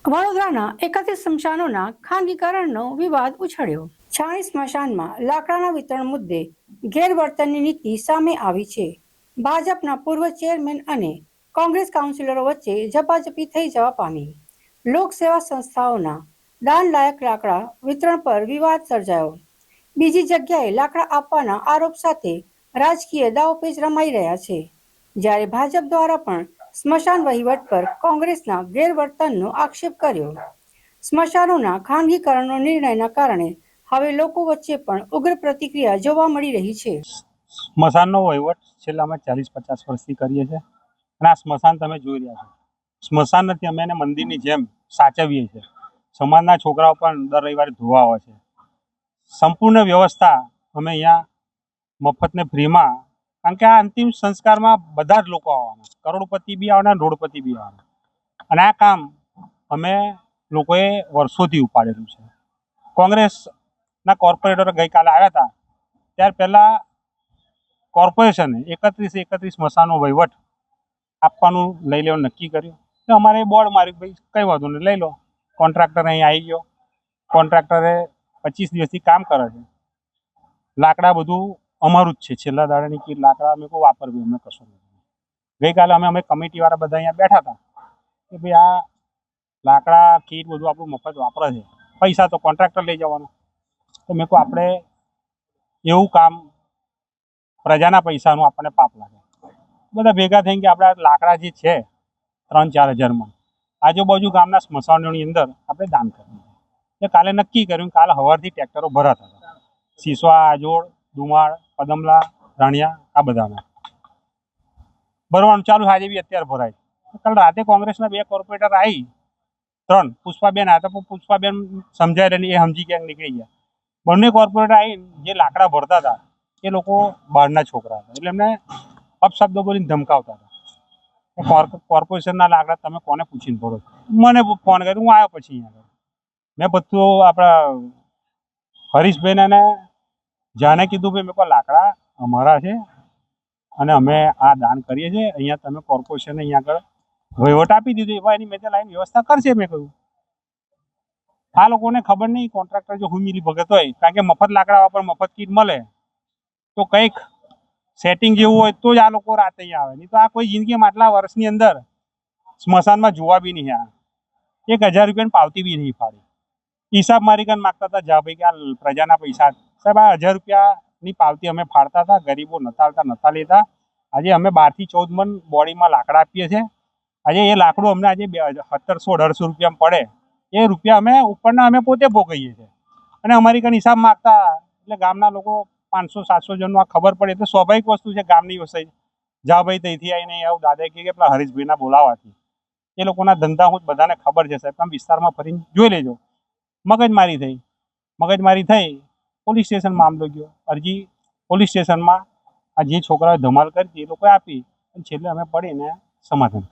વડોદરાના 31 સ્મશાનોના ખાનગીકરણનો વિવાદ ઉછળ્યો. છાણી સ્મશાનમાં લાકડાના વિતરણ મુદ્દે ગેરવર્તનની નીતિ સામે આવી છે. ભાજપના પૂર્વ ચેરમેન અને કોંગ્રેસ કાઉન્સિલરો વચ્ચે ઝપાઝપી થઈ જવા પામી. લોકસેવા સંસ્થાઓના દાનલાયક લાકડા વિતરણ પર વિવાદ સર્જાયો. બીજી જગ્યાએ લાકડા આપવાના આરોપ સાથે રાજકીય દાવપેચ રમાઈ રહ્યા છે. જ્યારે ભાજપ દ્વારા પણ સ્મશાન વહીવટ પર કોંગ્રેસના ગેરવર્તનનો આક્ષેપ કર્યો. સ્મશાનોના ખાનગીકરણનો નિર્ણયના કારણે હવે લોકો વચ્ચે પણ ઉગ્ર પ્રતિક્રિયા જોવા મળી રહી છે. સ્મશાનનો વહીવટ છેલ્લા અમે 40-50 વર્ષથી કરીએ છીએ અને આ સ્મશાન તમે જોઈ રહ્યા છો. સ્મશાન નથી, અમે એને મંદિરની જેમ સાચવીએ છીએ. સમાજના છોકરાઓ પણ દર રવિવારે ધોવા આવે છે. સંપૂર્ણ વ્યવસ્થા અમે અહીંયા મફતને ફ્રીમાં, કારણ કે આ અંતિમ સંસ્કારમાં બધા જ લોકો આવવાના, કરોડપતિ બી આવવાના, રોડપતિ બી આવવાના, અને આ કામ અમે લોકોએ વર્ષોથી ઉપાડેલું છે. કોંગ્રેસના કોર્પોરેટરો ગઈકાલે આવ્યા હતા, ત્યાર પહેલાં કોર્પોરેશને 31 સ્મશાનો વહીવટ આપવાનું લઈ લેવાનું નક્કી કર્યું. તો અમારે બોર્ડ માર્યું, ભાઈ કંઈ વાંધો નહીં, લઈ લો. કોન્ટ્રાક્ટર અહીં આવી ગયો. કોન્ટ્રાક્ટરે 25 દિવસથી કામ કરે છે. લાકડા બધું અમારું જ છે. છેલ્લા દાડાની કીટ લાકડા અમે કોઈ વાપરવી, અમને કશું નથી. ગઈકાલે અમે કમિટીવાળા બધા અહીંયા બેઠા હતા કે ભાઈ આ લાકડા કીટ બધું આપણું મફત વાપરે છે, પૈસા તો કોન્ટ્રાક્ટર લઈ જવાનો. તો મેં કહું આપણે એવું કામ પ્રજાના પૈસાનું આપણને પાપ લાગે. બધા ભેગા થઈને કે આપણે લાકડા જે છે 3-4 હજારમાં આજુબાજુ ગામના સ્મશાનોની અંદર આપણે દાન કરવું. એટલે કાલે નક્કી કર્યું, કાલે સવારથી ટ્રેક્ટરો ભરાતા હતા. સિસવા, આજોડ, ડુમાળ, પદમલા, રાણિયા, આ બધામાં ભરવાનું ચાલુ. આજે બી અત્યારે ભરાય. કાલ રાતે કોંગ્રેસના 2 કોર્પોરેટર આવી, 3 પુષ્પાબેન આવ્યા હતા, પણ પુષ્પાબેન સમજાય રહી, એ સમજી ક્યાંક નીકળી ગયા. બંને કોર્પોરેટર આવીને જે લાકડા ભરતા હતા એ લોકો બહારના છોકરા હતા, એટલે એમને અપશબ્દો બોલીને ધમકાવતા હતા. કોર્પોરેશનના લાકડા તમે કોને પૂછીને ભરો છો? મને ફોન કર્યો, હું આવ્યો પછી અહીંયા મેં બધું આપણા હરીશભાઈને જાણે કીધું, ભાઈ મેં કહો લાકડા અમારા છે અને અમે આ દાન કરીએ છીએ, અહીંયા તમે કોર્પોરેશને અહીંયા આગળ વહીવટ આપી દીધો, એવા એની મેં લાઈન વ્યવસ્થા કરશે. મેં કહ્યું આ લોકોને ખબર નહીં, કોન્ટ્રાક્ટર જો હું મિલી ભગત હોય, કારણ કે મફત લાકડા વાપર, મફત કીટ મળે તો કંઈક સેટિંગ જેવું હોય તો જ આ લોકો રાતે અહીંયા આવે. નહીં તો આ કોઈ જિંદગીમાં આટલા વર્ષની અંદર સ્મશાનમાં જોવા બી નહીં આવ્યા. 1000 રૂપિયાની પાવતી બી નહીં ફાડી. હિસાબ મારી કરીને માગતા હતા, જા ભાઈ કે આ પ્રજાના પૈસા સાહેબ, આ 1000 રૂપિયાની પાવતી અમે ફાડતા હતા. ગરીબો નતા લેતા. આજે અમે 12 થી 14 મણ બોડીમાં લાકડા આપીએ છીએ. આજે એ લાકડું અમને આજે 1700-1800 રૂપિયામાં પડે. એ રૂપિયા અમે ઉપરના અમે પોતે ભોગવીએ છીએ. અને અમારી કઈ હિસાબ માગતા એટલે ગામના લોકો 500-700 જણનું આ ખબર પડે તો સ્વાભાવિક વસ્તુ છે. ગામની વસ્તુ જા ભાઈ ત્યાંથી આવીને આવું દાદા કે પેલા હરીશભાઈના બોલાવાથી એ લોકોના ધંધા હું બધાને ખબર છે સાહેબ. તમે વિસ્તારમાં ફરીને જોઈ લેજો. મગજમારી થઈ, પોલીસ સ્ટેશન મામલો ગયો. અરજી પોલીસ સ્ટેશનમાં આ જે છોકરાઓએ ધમાલ કરી હતી એ લોકોએ આપી, અને છેલ્લે અમે પડીને સમાધાન.